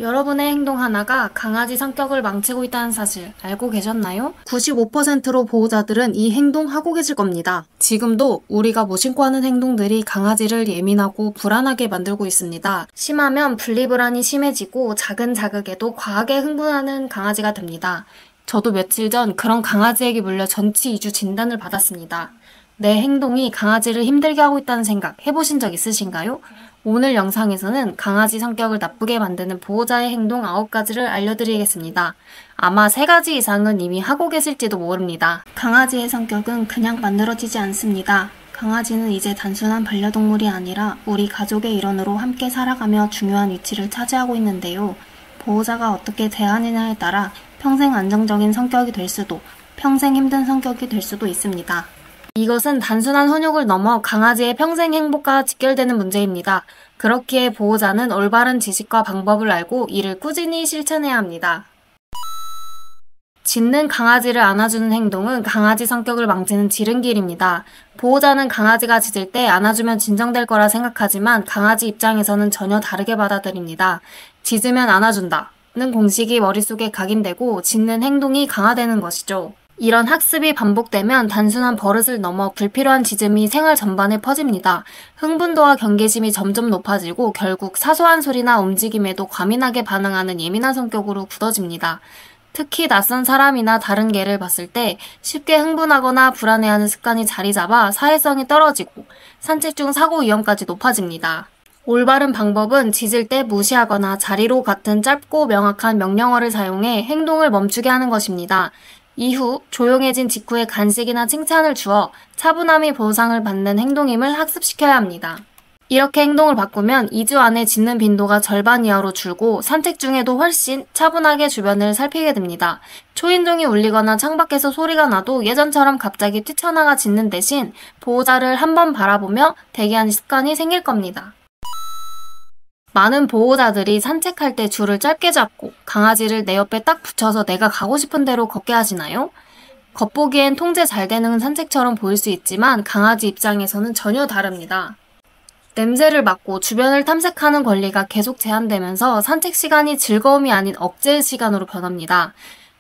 여러분의 행동 하나가 강아지 성격을 망치고 있다는 사실 알고 계셨나요? 95%로 보호자들은 이 행동 하고 계실 겁니다. 지금도 우리가 무심코 하는 행동들이 강아지를 예민하고 불안하게 만들고 있습니다. 심하면 분리불안이 심해지고 작은 자극에도 과하게 흥분하는 강아지가 됩니다. 저도 며칠 전 그런 강아지에게 물려 전치 2주 진단을 받았습니다. 내 행동이 강아지를 힘들게 하고 있다는 생각 해보신 적 있으신가요? 오늘 영상에서는 강아지 성격을 나쁘게 만드는 보호자의 행동 9가지를 알려드리겠습니다. 아마 3가지 이상은 이미 하고 계실지도 모릅니다. 강아지의 성격은 그냥 만들어지지 않습니다. 강아지는 이제 단순한 반려동물이 아니라 우리 가족의 일원으로 함께 살아가며 중요한 위치를 차지하고 있는데요. 보호자가 어떻게 대하느냐에 따라 평생 안정적인 성격이 될 수도, 평생 힘든 성격이 될 수도 있습니다. 이것은 단순한 훈육을 넘어 강아지의 평생 행복과 직결되는 문제입니다. 그렇기에 보호자는 올바른 지식과 방법을 알고 이를 꾸준히 실천해야 합니다. 짖는 강아지를 안아주는 행동은 강아지 성격을 망치는 지름길입니다. 보호자는 강아지가 짖을 때 안아주면 진정될 거라 생각하지만 강아지 입장에서는 전혀 다르게 받아들입니다. 짖으면 안아준다는 공식이 머릿속에 각인되고 짖는 행동이 강화되는 것이죠. 이런 학습이 반복되면 단순한 버릇을 넘어 불필요한 짖음이 생활 전반에 퍼집니다. 흥분도와 경계심이 점점 높아지고 결국 사소한 소리나 움직임에도 과민하게 반응하는 예민한 성격으로 굳어집니다. 특히 낯선 사람이나 다른 개를 봤을 때 쉽게 흥분하거나 불안해하는 습관이 자리 잡아 사회성이 떨어지고 산책 중 사고 위험까지 높아집니다. 올바른 방법은 짖을 때 무시하거나 자리로 같은 짧고 명확한 명령어를 사용해 행동을 멈추게 하는 것입니다. 이후 조용해진 직후에 간식이나 칭찬을 주어 차분함이 보상을 받는 행동임을 학습시켜야 합니다. 이렇게 행동을 바꾸면 2주 안에 짖는 빈도가 절반 이하로 줄고 산책 중에도 훨씬 차분하게 주변을 살피게 됩니다. 초인종이 울리거나 창밖에서 소리가 나도 예전처럼 갑자기 뛰쳐나가 짖는 대신 보호자를 한번 바라보며 대기하는 습관이 생길 겁니다. 많은 보호자들이 산책할 때 줄을 짧게 잡고 강아지를 내 옆에 딱 붙여서 내가 가고 싶은 대로 걷게 하시나요? 겉보기엔 통제 잘 되는 산책처럼 보일 수 있지만 강아지 입장에서는 전혀 다릅니다. 냄새를 맡고 주변을 탐색하는 권리가 계속 제한되면서 산책 시간이 즐거움이 아닌 억제 시간으로 변합니다.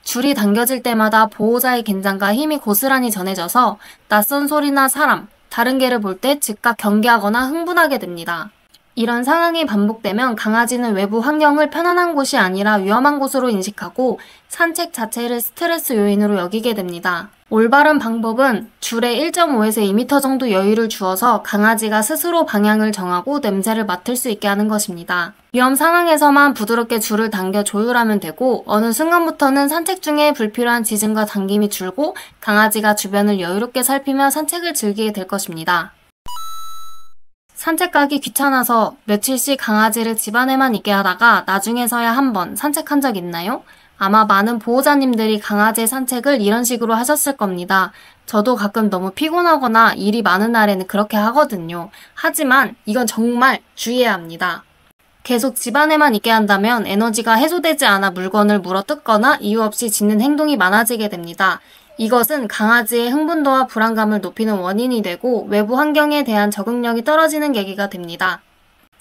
줄이 당겨질 때마다 보호자의 긴장과 힘이 고스란히 전해져서 낯선 소리나 사람, 다른 개를 볼 때 즉각 경계하거나 흥분하게 됩니다. 이런 상황이 반복되면 강아지는 외부 환경을 편안한 곳이 아니라 위험한 곳으로 인식하고 산책 자체를 스트레스 요인으로 여기게 됩니다. 올바른 방법은 줄에 1.5에서 2m 정도 여유를 주어서 강아지가 스스로 방향을 정하고 냄새를 맡을 수 있게 하는 것입니다. 위험 상황에서만 부드럽게 줄을 당겨 조율하면 되고 어느 순간부터는 산책 중에 불필요한 짖음과 당김이 줄고 강아지가 주변을 여유롭게 살피며 산책을 즐기게 될 것입니다. 산책 가기 귀찮아서 며칠씩 강아지를 집 안에만 있게 하다가 나중에서야 한번 산책한 적 있나요? 아마 많은 보호자님들이 강아지의 산책을 이런 식으로 하셨을 겁니다. 저도 가끔 너무 피곤하거나 일이 많은 날에는 그렇게 하거든요. 하지만 이건 정말 주의해야 합니다. 계속 집 안에만 있게 한다면 에너지가 해소되지 않아 물건을 물어뜯거나 이유 없이 짖는 행동이 많아지게 됩니다. 이것은 강아지의 흥분도와 불안감을 높이는 원인이 되고 외부 환경에 대한 적응력이 떨어지는 계기가 됩니다.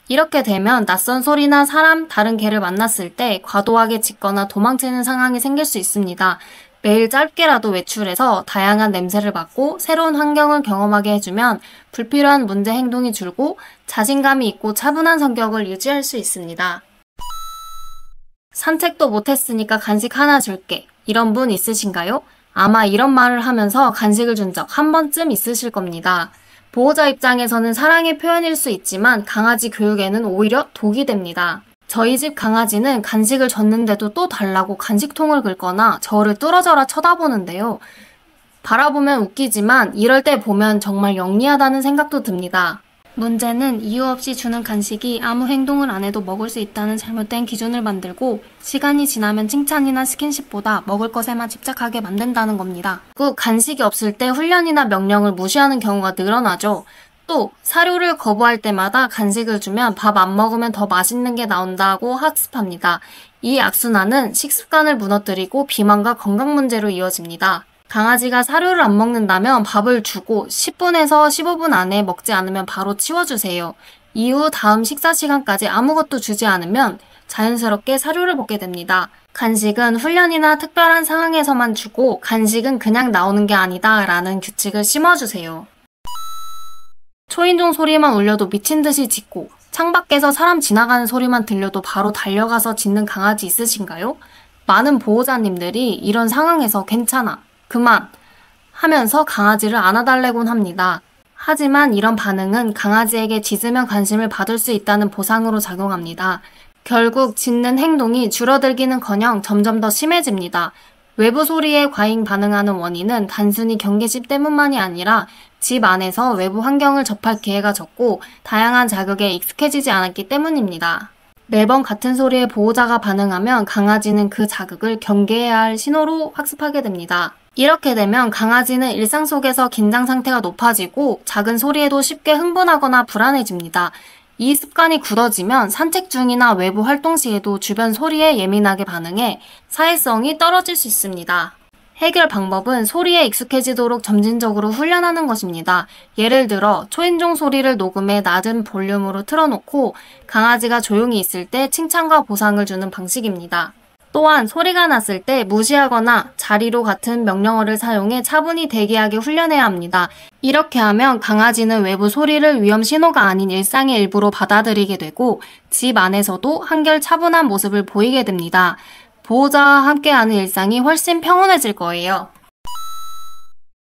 이렇게 되면 낯선 소리나 사람, 다른 개를 만났을 때 과도하게 짖거나 도망치는 상황이 생길 수 있습니다. 매일 짧게라도 외출해서 다양한 냄새를 맡고 새로운 환경을 경험하게 해주면 불필요한 문제 행동이 줄고 자신감이 있고 차분한 성격을 유지할 수 있습니다. 산책도 못했으니까 간식 하나 줄게. 이런 분 있으신가요? 아마 이런 말을 하면서 간식을 준 적 한 번쯤 있으실 겁니다. 보호자 입장에서는 사랑의 표현일 수 있지만 강아지 교육에는 오히려 독이 됩니다. 저희 집 강아지는 간식을 줬는데도 또 달라고 간식통을 긁거나 저를 뚫어져라 쳐다보는데요. 바라보면 웃기지만 이럴 때 보면 정말 영리하다는 생각도 듭니다. 문제는 이유 없이 주는 간식이 아무 행동을 안 해도 먹을 수 있다는 잘못된 기준을 만들고 시간이 지나면 칭찬이나 스킨십보다 먹을 것에만 집착하게 만든다는 겁니다. 그 간식이 없을 때 훈련이나 명령을 무시하는 경우가 늘어나죠. 또 사료를 거부할 때마다 간식을 주면 밥 안 먹으면 더 맛있는 게 나온다고 학습합니다. 이 악순환은 식습관을 무너뜨리고 비만과 건강 문제로 이어집니다. 강아지가 사료를 안 먹는다면 밥을 주고 10분에서 15분 안에 먹지 않으면 바로 치워주세요. 이후 다음 식사 시간까지 아무것도 주지 않으면 자연스럽게 사료를 먹게 됩니다. 간식은 훈련이나 특별한 상황에서만 주고 간식은 그냥 나오는 게 아니다 라는 규칙을 심어주세요. 초인종 소리만 울려도 미친 듯이 짖고 창밖에서 사람 지나가는 소리만 들려도 바로 달려가서 짖는 강아지 있으신가요? 많은 보호자님들이 이런 상황에서 괜찮아, 그만 하면서 강아지를 안아달래곤 합니다. 하지만 이런 반응은 강아지에게 짖으면 관심을 받을 수 있다는 보상으로 작용합니다. 결국 짖는 행동이 줄어들기는커녕 점점 더 심해집니다. 외부 소리에 과잉 반응하는 원인은 단순히 경계심 때문만이 아니라 집 안에서 외부 환경을 접할 기회가 적고 다양한 자극에 익숙해지지 않았기 때문입니다. 매번 같은 소리에 보호자가 반응하면 강아지는 그 자극을 경계해야 할 신호로 학습하게 됩니다. 이렇게 되면 강아지는 일상 속에서 긴장 상태가 높아지고 작은 소리에도 쉽게 흥분하거나 불안해집니다. 이 습관이 굳어지면 산책 중이나 외부 활동 시에도 주변 소리에 예민하게 반응해 사회성이 떨어질 수 있습니다. 해결 방법은 소리에 익숙해지도록 점진적으로 훈련하는 것입니다. 예를 들어 초인종 소리를 녹음해 낮은 볼륨으로 틀어놓고 강아지가 조용히 있을 때 칭찬과 보상을 주는 방식입니다. 또한 소리가 났을 때 무시하거나 자리로 같은 명령어를 사용해 차분히 대기하게 훈련해야 합니다. 이렇게 하면 강아지는 외부 소리를 위험 신호가 아닌 일상의 일부로 받아들이게 되고 집 안에서도 한결 차분한 모습을 보이게 됩니다. 보호자와 함께하는 일상이 훨씬 평온해질 거예요.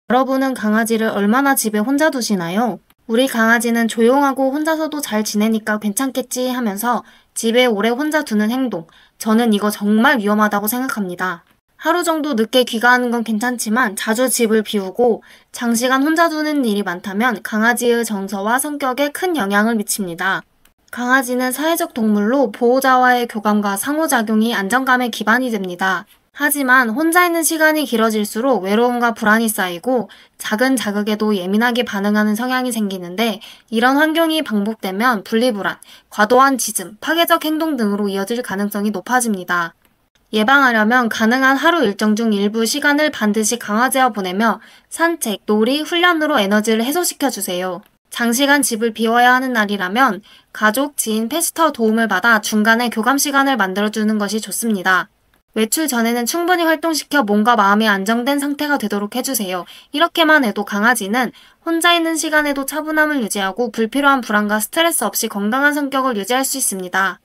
여러분은 강아지를 얼마나 집에 혼자 두시나요? 우리 강아지는 조용하고 혼자서도 잘 지내니까 괜찮겠지 하면서 집에 오래 혼자 두는 행동, 저는 이거 정말 위험하다고 생각합니다. 하루 정도 늦게 귀가하는 건 괜찮지만 자주 집을 비우고 장시간 혼자 두는 일이 많다면 강아지의 정서와 성격에 큰 영향을 미칩니다. 강아지는 사회적 동물로 보호자와의 교감과 상호작용이 안정감의 기반이 됩니다. 하지만 혼자 있는 시간이 길어질수록 외로움과 불안이 쌓이고 작은 자극에도 예민하게 반응하는 성향이 생기는데 이런 환경이 반복되면 분리불안, 과도한 짖음, 파괴적 행동 등으로 이어질 가능성이 높아집니다. 예방하려면 가능한 하루 일정 중 일부 시간을 반드시 강아지와 보내며 산책, 놀이, 훈련으로 에너지를 해소시켜주세요. 장시간 집을 비워야 하는 날이라면 가족, 지인, 페스터 도움을 받아 중간에 교감 시간을 만들어주는 것이 좋습니다. 외출 전에는 충분히 활동시켜 몸과 마음이 안정된 상태가 되도록 해주세요. 이렇게만 해도 강아지는 혼자 있는 시간에도 차분함을 유지하고 불필요한 불안과 스트레스 없이 건강한 성격을 유지할 수 있습니다.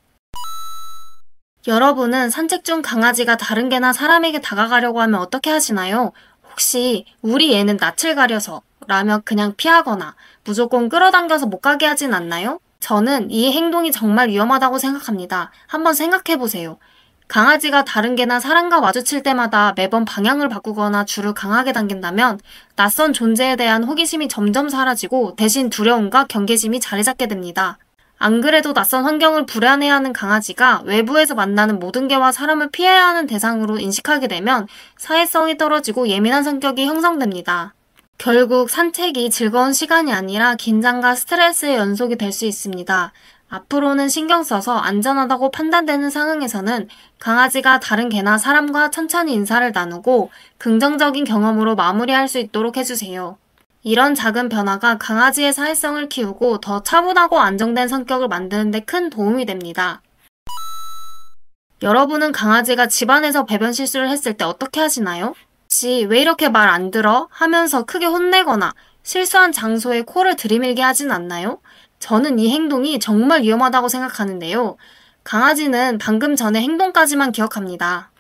여러분은 산책 중 강아지가 다른 개나 사람에게 다가가려고 하면 어떻게 하시나요? 혹시 우리 애는 낯을 가려서 라며 그냥 피하거나 무조건 끌어당겨서 못 가게 하진 않나요? 저는 이 행동이 정말 위험하다고 생각합니다. 한번 생각해보세요. 강아지가 다른 개나 사람과 마주칠 때마다 매번 방향을 바꾸거나 줄을 강하게 당긴다면 낯선 존재에 대한 호기심이 점점 사라지고 대신 두려움과 경계심이 자리 잡게 됩니다. 안 그래도 낯선 환경을 불안해하는 강아지가 외부에서 만나는 모든 개와 사람을 피해야 하는 대상으로 인식하게 되면 사회성이 떨어지고 예민한 성격이 형성됩니다. 결국 산책이 즐거운 시간이 아니라 긴장과 스트레스의 연속이 될 수 있습니다. 앞으로는 신경 써서 안전하다고 판단되는 상황에서는 강아지가 다른 개나 사람과 천천히 인사를 나누고 긍정적인 경험으로 마무리할 수 있도록 해주세요. 이런 작은 변화가 강아지의 사회성을 키우고 더 차분하고 안정된 성격을 만드는 데 큰 도움이 됩니다. 여러분은 강아지가 집안에서 배변 실수를 했을 때 어떻게 하시나요? 혹시 왜 이렇게 말 안 들어? 하면서 크게 혼내거나 실수한 장소에 코를 들이밀게 하진 않나요? 저는 이 행동이 정말 위험하다고 생각하는데요. 강아지는 방금 전의 행동까지만 기억합니다.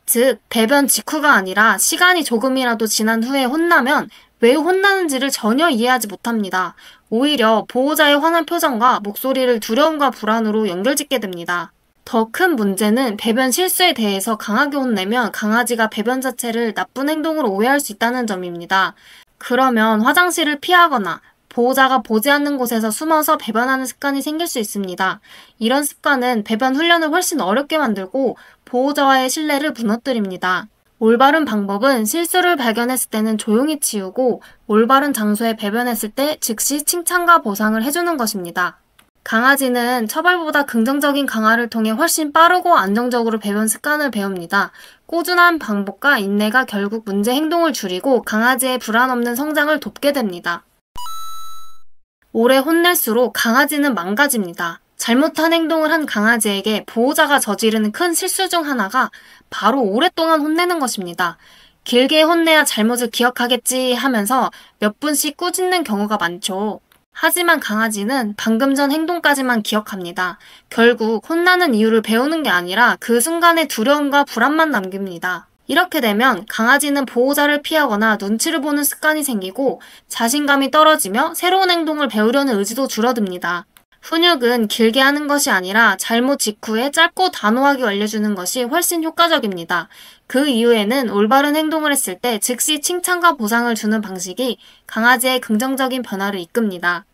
즉, 배변 직후가 아니라 시간이 조금이라도 지난 후에 혼나면 왜 혼나는지를 전혀 이해하지 못합니다. 오히려 보호자의 화난 표정과 목소리를 두려움과 불안으로 연결짓게 됩니다. 더 큰 문제는 배변 실수에 대해서 강하게 혼내면 강아지가 배변 자체를 나쁜 행동으로 오해할 수 있다는 점입니다. 그러면 화장실을 피하거나 보호자가 보지 않는 곳에서 숨어서 배변하는 습관이 생길 수 있습니다. 이런 습관은 배변 훈련을 훨씬 어렵게 만들고 보호자와의 신뢰를 무너뜨립니다. 올바른 방법은 실수를 발견했을 때는 조용히 치우고 올바른 장소에 배변했을 때 즉시 칭찬과 보상을 해주는 것입니다. 강아지는 처벌보다 긍정적인 강화를 통해 훨씬 빠르고 안정적으로 배변 습관을 배웁니다. 꾸준한 반복과 인내가 결국 문제 행동을 줄이고 강아지의 불안 없는 성장을 돕게 됩니다. 오래 혼낼수록 강아지는 망가집니다. 잘못한 행동을 한 강아지에게 보호자가 저지르는 큰 실수 중 하나가 바로 오랫동안 혼내는 것입니다. 길게 혼내야 잘못을 기억하겠지 하면서 몇 분씩 꾸짖는 경우가 많죠. 하지만 강아지는 방금 전 행동까지만 기억합니다. 결국 혼나는 이유를 배우는 게 아니라 그 순간의 두려움과 불안만 남깁니다. 이렇게 되면 강아지는 보호자를 피하거나 눈치를 보는 습관이 생기고 자신감이 떨어지며 새로운 행동을 배우려는 의지도 줄어듭니다. 훈육은 길게 하는 것이 아니라 잘못 직후에 짧고 단호하게 알려주는 것이 훨씬 효과적입니다. 그 이후에는 올바른 행동을 했을 때 즉시 칭찬과 보상을 주는 방식이 강아지의 긍정적인 변화를 이끕니다.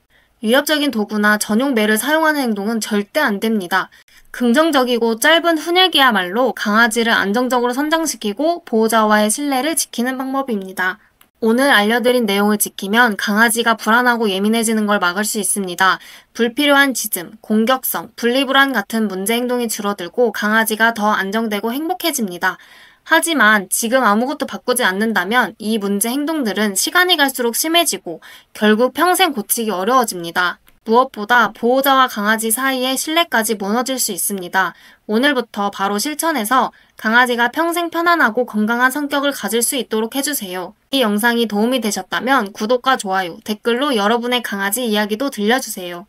위협적인 도구나 전용 매를 사용하는 행동은 절대 안 됩니다. 긍정적이고 짧은 훈육이야말로 강아지를 안정적으로 성장시키고 보호자와의 신뢰를 지키는 방법입니다. 오늘 알려드린 내용을 지키면 강아지가 불안하고 예민해지는 걸 막을 수 있습니다. 불필요한 짖음, 공격성, 분리불안 같은 문제 행동이 줄어들고 강아지가 더 안정되고 행복해집니다. 하지만 지금 아무것도 바꾸지 않는다면 이 문제 행동들은 시간이 갈수록 심해지고 결국 평생 고치기 어려워집니다. 무엇보다 보호자와 강아지 사이의 신뢰까지 무너질 수 있습니다. 오늘부터 바로 실천해서 강아지가 평생 편안하고 건강한 성격을 가질 수 있도록 해주세요. 이 영상이 도움이 되셨다면 구독과 좋아요, 댓글로 여러분의 강아지 이야기도 들려주세요.